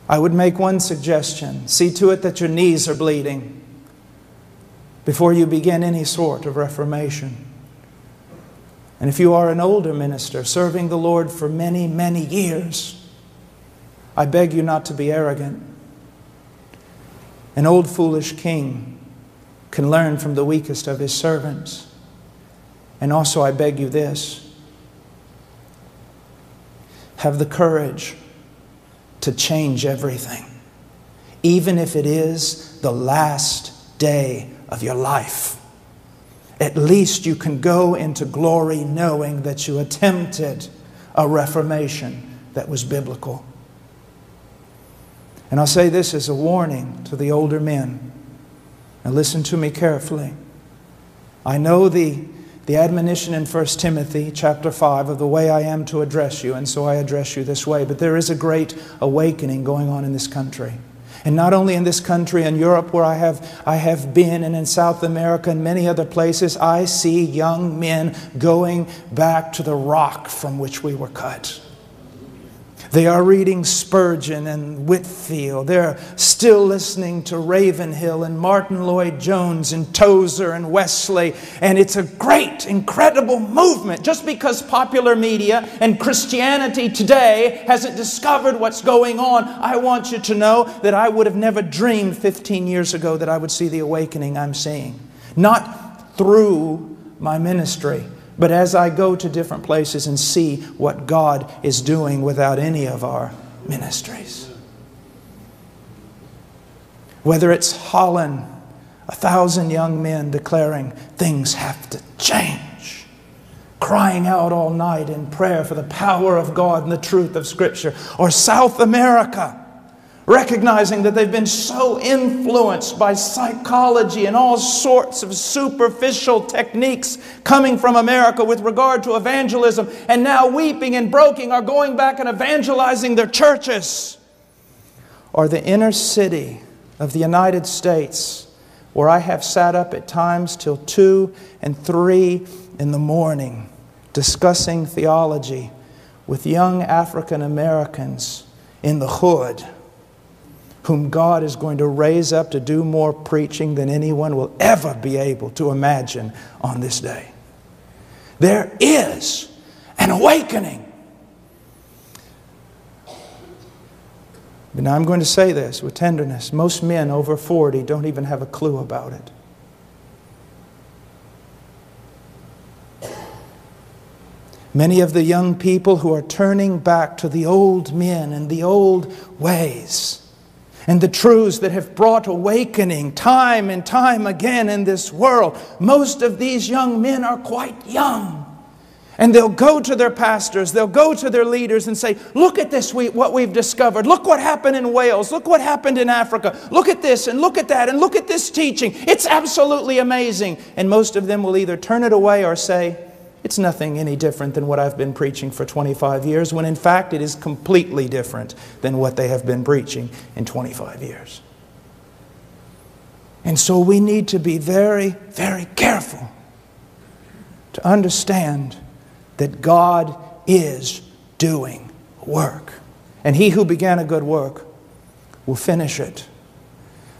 I would make one suggestion. See to it that your knees are bleeding before you begin any sort of reformation. And if you are an older minister serving the Lord for many, many years, I beg you not to be arrogant. An old foolish king can learn from the weakest of his servants. And also I beg you this: have the courage to change everything, even if it is the last day of your life. At least you can go into glory knowing that you attempted a reformation that was biblical. And I'll say this as a warning to the older men. Now listen to me carefully. I know the admonition in 1 Timothy chapter 5 of the way I am to address you, and so I address you this way. But there is a great awakening going on in this country. And not only in this country, in Europe where I have been, and in South America and many other places, I see young men going back to the rock from which we were cut. They are reading Spurgeon and Whitefield. They're still listening to Ravenhill and Martin Lloyd-Jones and Tozer and Wesley. And it's a great, incredible movement. Just because popular media and Christianity today hasn't discovered what's going on, I want you to know that I would have never dreamed 15 years ago that I would see the awakening I'm seeing. Not through my ministry, but as I go to different places and see what God is doing without any of our ministries. Whether it's Holland, 1,000 young men declaring things have to change, crying out all night in prayer for the power of God and the truth of Scripture. Or South America, recognizing that they've been so influenced by psychology and all sorts of superficial techniques coming from America with regard to evangelism, and now weeping and broken are going back and evangelizing their churches. Or the inner city of the United States, where I have sat up at times till 2 and 3 in the morning discussing theology with young African Americans in the hood, whom God is going to raise up to do more preaching than anyone will ever be able to imagine on this day. There is an awakening. But now I'm going to say this with tenderness. Most men over 40 don't even have a clue about it. Many of the young people who are turning back to the old men and the old ways and the truths that have brought awakening time and time again in this world. Most of these young men are quite young. And they'll go to their pastors, they'll go to their leaders and say, look at this, what we've discovered. Look what happened in Wales. Look what happened in Africa. Look at this and look at that and look at this teaching. It's absolutely amazing. And most of them will either turn it away or say, it's nothing any different than what I've been preaching for 25 years, when in fact it is completely different than what they have been preaching in 25 years. And so we need to be very, very careful to understand that God is doing work. And He who began a good work will finish it.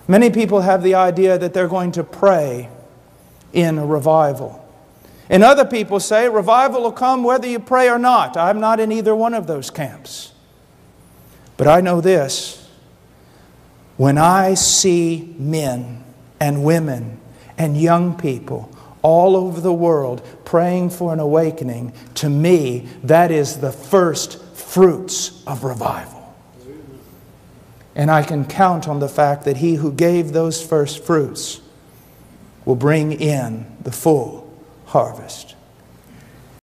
Many people have the idea that they're going to pray in a revival. And other people say revival will come whether you pray or not. I'm not in either one of those camps. But I know this: when I see men and women and young people all over the world praying for an awakening, to me, that is the first fruits of revival. And I can count on the fact that He who gave those first fruits will bring in the full harvest.